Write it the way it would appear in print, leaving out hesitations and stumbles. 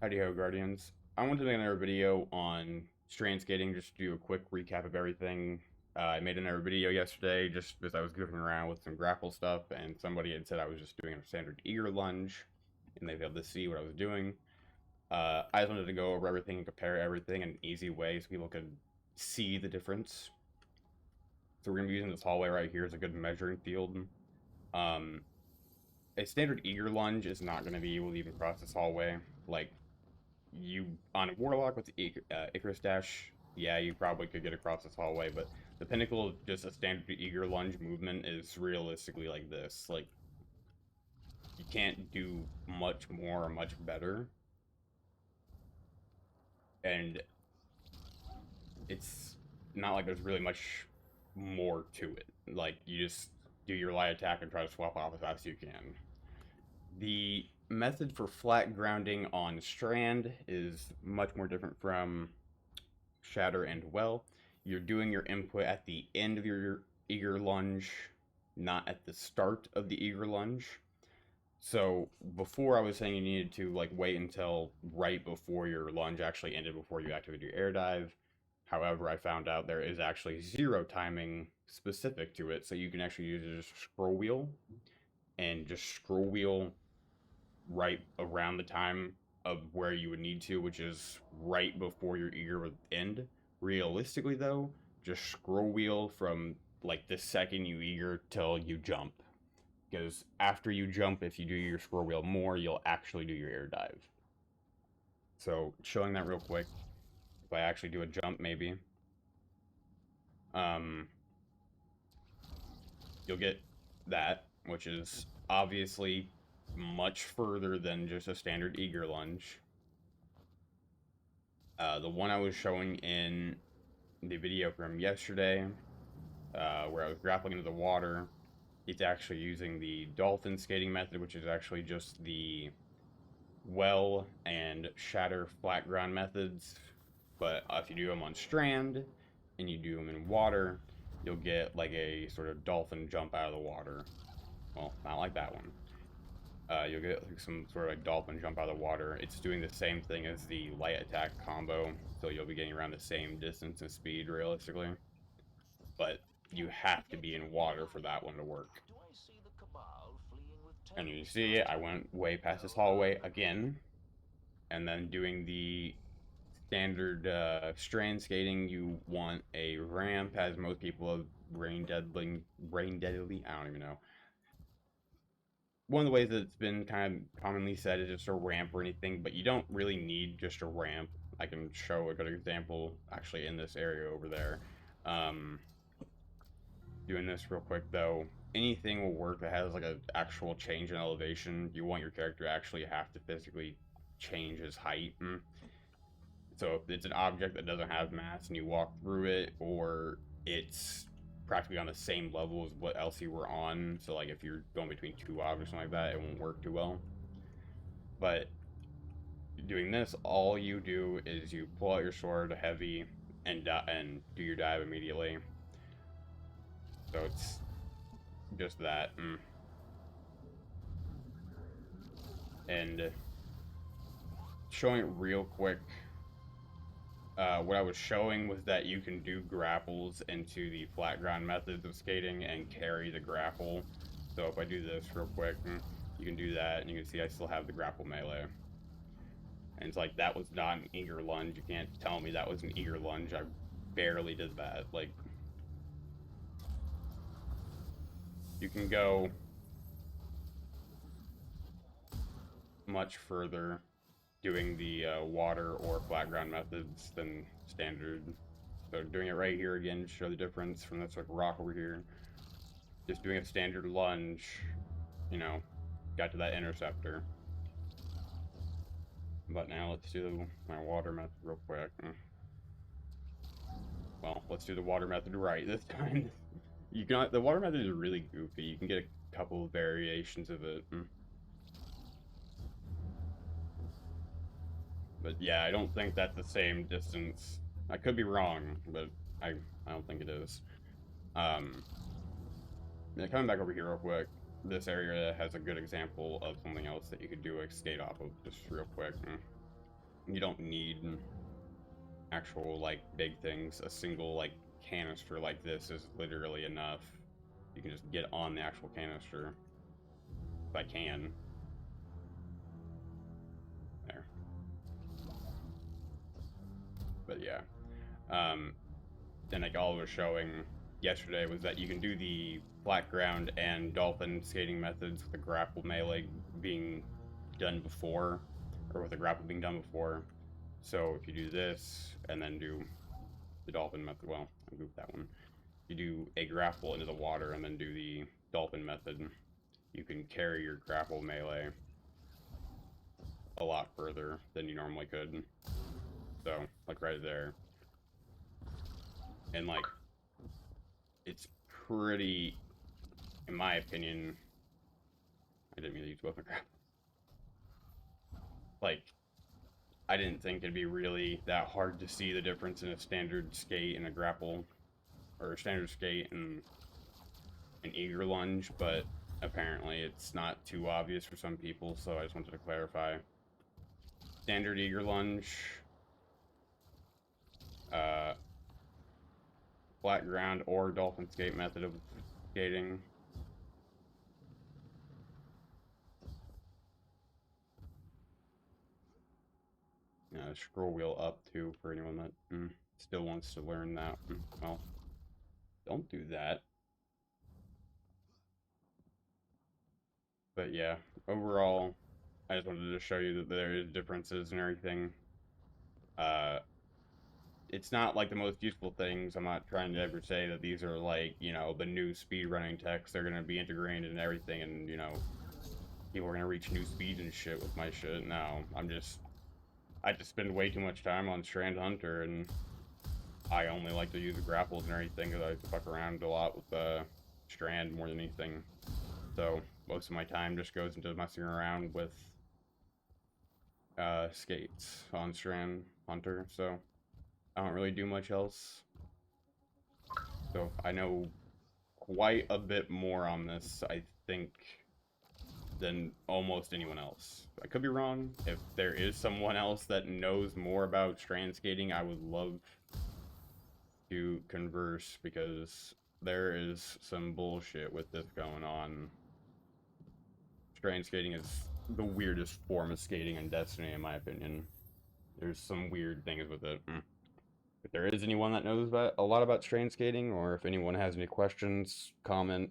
Howdy ho, Guardians. I wanted to make another video on strand skating, just to do a quick recap of everything. I made another video yesterday just because I was goofing around with some grapple stuff, and somebody had said I was just doing a standard eager lunge, and they'd be able to see what I was doing. I just wanted to go over everything and compare everything in an easy way so people could see the difference. So we're going to be using this hallway right here as a good measuring field. Um, a standard eager lunge is not going to be able to even cross this hallway. Like, you on a warlock with the Icarus dash, yeah, you probably could get across this hallway, but the pinnacle of just a standard eager lunge movement is realistically like this. Like, you can't do much more or much better, and it's not like there's really much more to it. Like, you just do your light attack and try to swap off as fast as you can. The method for flat grounding on Strand is much more different from Shatter and Well. You're doing your input at the end of your eager lunge, not at the start of the eager lunge. So before I was saying you needed to like wait until right before your lunge actually ended before you activate your air dive. However, I found out there is actually zero timing specific to it, so you can actually use it as a scroll wheel and just scroll wheel right around the time of where you would need to, which is right before your eager would end. Realistically, though, just scroll wheel from like the second you eager till you jump. Because after you jump, if you do your scroll wheel more, you'll actually do your air dive. So showing that real quick, if I actually do a jump, maybe, um, you'll get that, which is obviously much further than just a standard eager lunge. The one I was showing in the video from yesterday, where I was grappling into the water, it's actually using the dolphin skating method, which is actually just the well and shatter flat ground methods. But if you do them on strand and you do them in water, you'll get like a sort of dolphin jump out of the water. Well, not like that one. You'll get like some sort of like dolphin jump out of the water. It's doing the same thing as the light attack combo, so you'll be getting around the same distance and speed realistically. But you have to be in water for that one to work. And you see, I went way past this hallway again, and then doing the standard strand skating, you want a ramp, as most people have brain deadly, I don't even know. One of the ways that it's been kind of commonly said is just a ramp or anything, but you don't really need just a ramp. I can show a good example actually in this area over there. Um, Doing this real quick though, anything will work that has like an actual change in elevation. You want your character to actually have to physically change his height. So if it's an object that doesn't have mass and you walk through it, or it's practically on the same level as what else you were on, so like if you're going between two objects or something like that, it won't work too well. But doing this, all you do is you pull out your sword heavy and do your dive immediately. So it's just that. And showing it real quick, what I was showing was that you can do grapples into the flat ground methods of skating and carry the grapple. So if I do this real quick, you can do that, and you can see I still have the grapple melee. And it's like, that was not an eager lunge. You can't tell me that was an eager lunge. I barely did that. Like, you can go much further doing the water or flat ground methods than standard. So doing it right here again to show the difference from this like rock over here. Just doing a standard lunge, you know, got to that interceptor. But now let's do my water method real quick. Well, let's do the water method right this time. You can the water method is really goofy. You can get a couple of variations of it. But yeah, I don't think that's the same distance. I could be wrong, but I don't think it is. Um, yeah, coming back over here real quick, this area has a good example of something else that you could do a skate off of, just real quick. You don't need actual, like, big things. A single, like, canister like this is literally enough. You can just get on the actual canister. If I can. There. But yeah. And like all I was showing yesterday was that you can do the flat ground and dolphin skating methods with the grapple melee being done before, or with the grapple being done before. So if you do this and then do the dolphin method, well, I moved that one. You do a grapple into the water and then do the dolphin method, you can carry your grapple melee a lot further than you normally could. So, like right there. And like, it's pretty, in my opinion, I didn't mean to use both my grapple. Like, I didn't think it'd be really that hard to see the difference in a standard skate and a grapple, or a standard skate and an eager lunge, but apparently it's not too obvious for some people, so I just wanted to clarify. Standard eager lunge, flat ground or dolphin skate method of skating. Scroll wheel up too for anyone that still wants to learn that. Well, don't do that. But yeah, overall, I just wanted to show you that there is differences and everything. Uh, it's not like the most useful things. I'm not trying to ever say that these are like, you know, the new speedrunning techs. They're gonna be integrated and everything, and you know, people are gonna reach new speeds and shit with my shit. No, I just spend way too much time on Strand Hunter, and I only like to use the grapples and everything because I fuck around a lot with Strand more than anything. So most of my time just goes into messing around with skates on Strand Hunter. So I don't really do much else. So I know quite a bit more on this, I think, than almost anyone else. I could be wrong. If there is someone else that knows more about strand skating, I would love to converse, because there is some bullshit with this going on. Strand skating is the weirdest form of skating in Destiny, in my opinion. There's some weird things with it. If there is anyone that knows a lot about strand skating, or if anyone has any questions, comment.